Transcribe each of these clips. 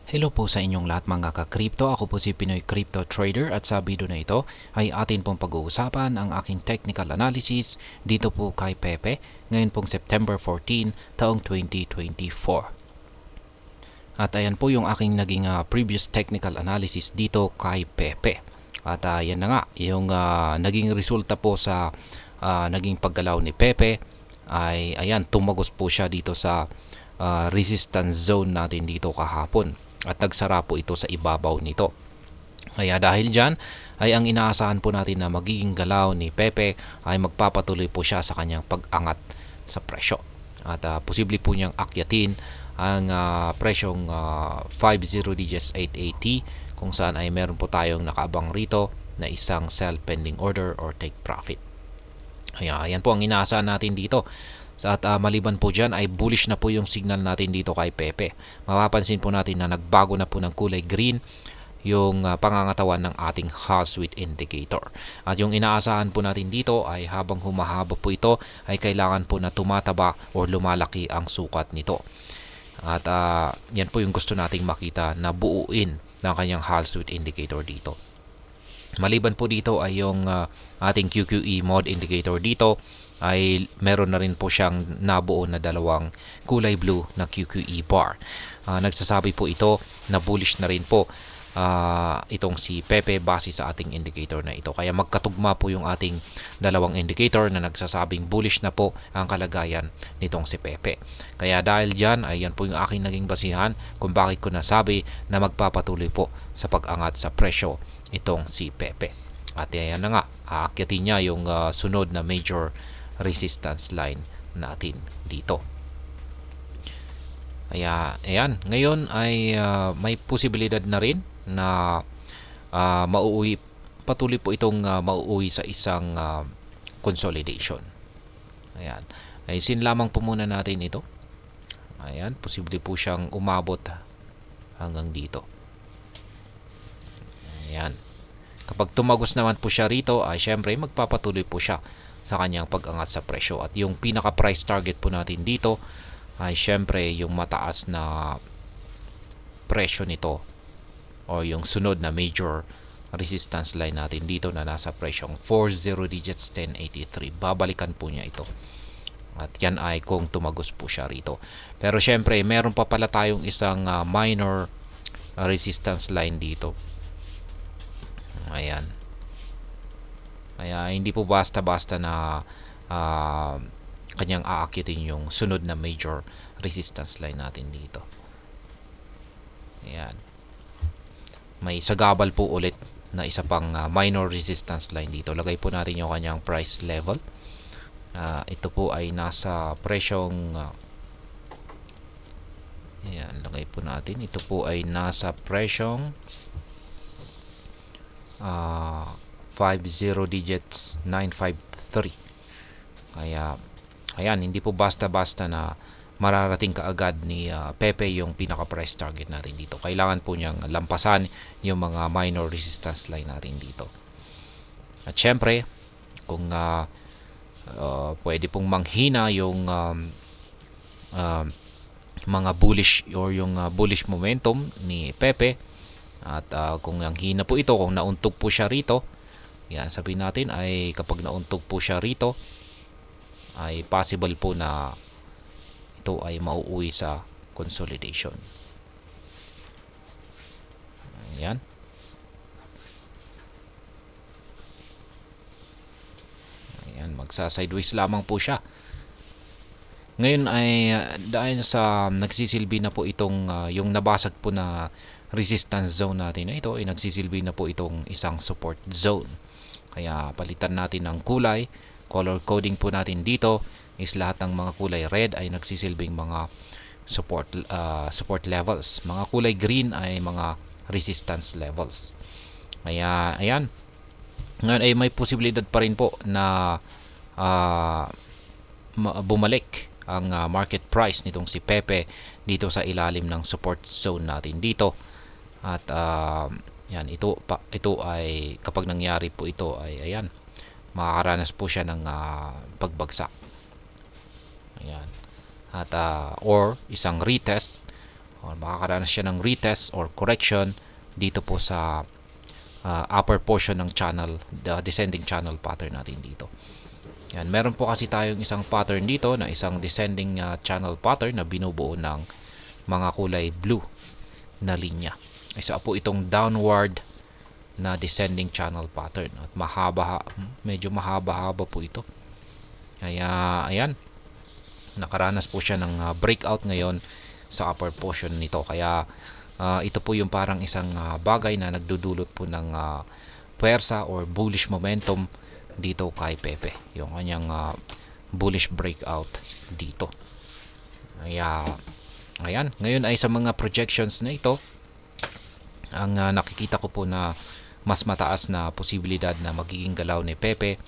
Hello po sa inyong lahat mga ka-crypto. Ako po si Pinoy Crypto Trader at sa video na ito ay atin pong pag-uusapan ang aking technical analysis dito po kay Pepe ngayon pong September 14 taong 2024. At ayan po yung aking naging previous technical analysis dito kay Pepe. At yan na nga, yung naging resulta po sa naging paggalaw ni Pepe ay ayan, tumagos po siya dito sa resistance zone natin dito kahapon. At nagsara po ito sa ibabaw nito. Kaya dahil dyan ay ang inaasahan po natin na magiging galaw ni Pepe ay magpapatuloy po siya sa kanyang pag-angat sa presyo. At posible po niyang akyatin ang presyong 50 digits 880 kung saan ay meron po tayong nakaabang rito na isang sell pending order or take profit. Ayan po ang inaasahan natin dito. At maliban po dyan ay bullish na po yung signal natin dito kay Pepe. Mapapansin po natin na nagbago na po ng kulay green yung pangangatawan ng ating Hall Street Indicator. At yung inaasahan po natin dito ay habang humahaba po ito ay kailangan po na tumataba o lumalaki ang sukat nito. At yan po yung gusto nating makita na buuin ng kanyang Hall Street Indicator dito. Maliban po dito ay yung ating QQE mode indicator dito ay meron na rin po siyang nabuo na dalawang kulay blue na QQE bar. Nagsasabi po ito na bullish na rin po itong si Pepe base sa ating indicator na ito. Kaya magkatugma po yung ating dalawang indicator na nagsasabing bullish na po ang kalagayan nitong si Pepe. Kaya dahil dyan ay yan po yung aking naging basihan kung bakit ko nasabi na magpapatuloy po sa pag-angat sa presyo itong si Pepe. At yan na nga, aakyatin niya yung sunod na major resistance line natin dito. Kaya ayan, ngayon ay may posibilidad na rin na mauuwi, patuloy po itong mauuwi sa isang consolidation. Ayan, ayusin lamang po muna natin ito. Ayan, posible po siyang umabot hanggang dito. Ayan. Kapag tumagos naman po siya rito, ay syempre magpapatuloy po siya sa kanyang pag-angat sa presyo. At yung pinaka price target po natin dito ay syempre yung mataas na presyo nito o yung sunod na major resistance line natin dito na nasa presyong 40 digits 1083. Babalikan po niya ito. At yan ay kung tumagos po siya rito. Pero syempre meron pa pala tayong isang minor resistance line dito. Ayan. Kaya hindi po basta-basta na kanyang aakyatin yung sunod na major resistance line natin dito. Ayan. May sagabal po ulit na isa pang minor resistance line dito. Lagay po natin yung kanyang price level. Ito po ay nasa presyong ayan, lagay po natin. Ito po ay nasa presyong 50 digits 953. Kaya ayan, hindi po basta-basta na mararating kaagad ni Pepe yung pinaka price target natin dito. Kailangan po niyang lampasan yung mga minor resistance line natin dito. At syempre, kung pwede pong manghina yung mga bullish or yung bullish momentum ni Pepe. At kung ang hina po ito, kung nauntog po siya rito, yan, sabihin natin ay kapag nauntog po siya rito, ay possible po na ito ay mauuwi sa consolidation. Ayan. Ayan, magsa-sideways lamang po siya. Ngayon ay dahil sa nagsisilbi na po itong yung nabasag po na resistance zone natin na ito ay nagsisilbi na po itong isang support zone. Kaya palitan natin ng kulay. Color coding po natin dito is lahat ng mga kulay red ay nagsisilbing mga support levels. Mga kulay green ay mga resistance levels. Kaya ayan. Ngayon ay may posibilidad pa rin po na bumalik ang market price nitong si Pepe dito sa ilalim ng support zone natin dito. At yan, ito ay kapag nangyari po ito ay ayan, makakaranas po siya ng pagbagsak. Ayan. At or isang retest or makakaranas siya ng retest or correction dito po sa upper portion ng channel, the descending channel pattern natin dito. Yan, meron po kasi tayong isang pattern dito na isang descending channel pattern na binubuo ng mga kulay blue na linya. Isa po itong downward na descending channel pattern at medyo mahaba-haba po ito. Kaya ayan, nakaranas po siya ng breakout ngayon sa upper portion nito. Kaya ito po yung parang isang bagay na nagdudulot po ng puwersa or bullish momentum dito kay Pepe, yung kanyang bullish breakout dito. Kaya ayan, ngayon ay sa mga projections na ito, ang nakikita ko po na mas mataas na posibilidad na magiging galaw ni Pepe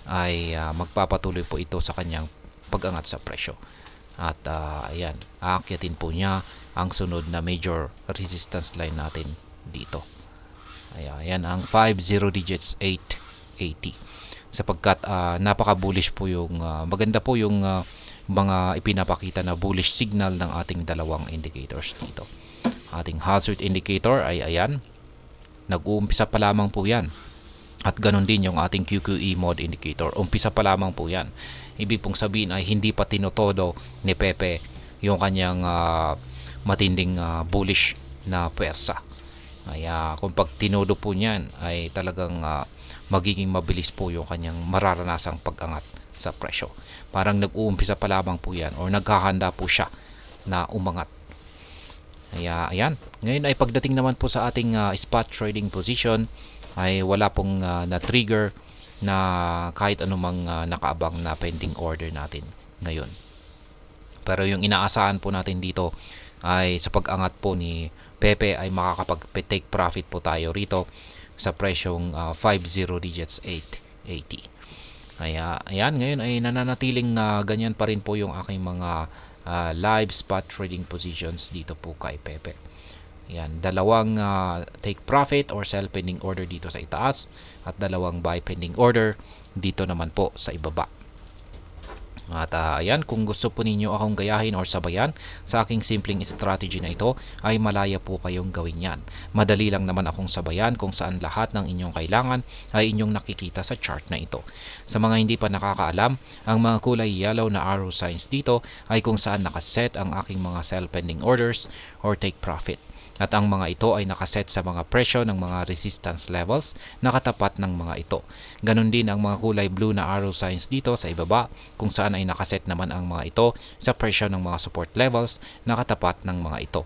ay magpapatuloy po ito sa kanyang pag-angat sa presyo. At ayan, aakyatin po niya ang sunod na major resistance line natin dito. Ayan ang 50 digits 880. Sapagkat napaka-bullish po yung maganda po yung mga ipinapakita na bullish signal ng ating dalawang indicators dito. Ating hazard indicator ay ayan, nag-uumpisa pa lamang po yan. At ganun din yung ating QQE mode indicator, umpisa pa lamang po yan. Ibig pong sabihin ay hindi pa tinotodo ni Pepe yung kanyang matinding bullish na pwersa. Kaya kung pag tinodo po niyan ay talagang magiging mabilis po yung kanyang mararanasang pag-angat sa presyo. Parang nag-uumpisa pa lamang po yan or naghahanda po siya na umangat. Kaya ayan, ngayon ay pagdating naman po sa ating spot trading position ay wala pong na-trigger na kahit anumang nakaabang na pending order natin ngayon. Pero yung inaasahan po natin dito ay sa pag-angat po ni Pepe ay makakapag-take profit po tayo rito sa presyong 50 digits 880. Kaya ayan, ngayon ay nananatiling ganyan pa rin po yung aking mga live spot trading positions dito po kay Pepe. Yan, dalawang take profit or sell pending order dito sa itaas at dalawang buy pending order dito naman po sa ibaba. At ayan, kung gusto po ninyo akong gayahin or sabayan sa aking simpleng strategy na ito, ay malaya po kayong gawin yan. Madali lang naman akong sabayan kung saan lahat ng inyong kailangan ay inyong nakikita sa chart na ito. Sa mga hindi pa nakakaalam, ang mga kulay yellow na arrow signs dito ay kung saan nakaset ang aking mga sell pending orders or take profit. At ang mga ito ay nakaset sa mga presyo ng mga resistance levels na katapat ng mga ito. Ganon din ang mga kulay blue na arrow signs dito sa ibaba kung saan ay nakaset naman ang mga ito sa presyo ng mga support levels na katapat ng mga ito.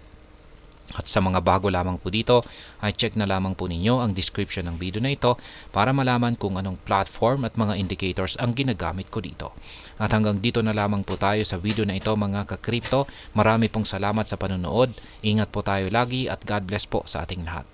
At sa mga bago lamang po dito, ay check na lamang po ninyo ang description ng video na ito para malaman kung anong platform at mga indicators ang ginagamit ko dito. At hanggang dito na lamang po tayo sa video na ito mga ka-crypto. Marami pong salamat sa panonood. Ingat po tayo lagi at God bless po sa ating lahat.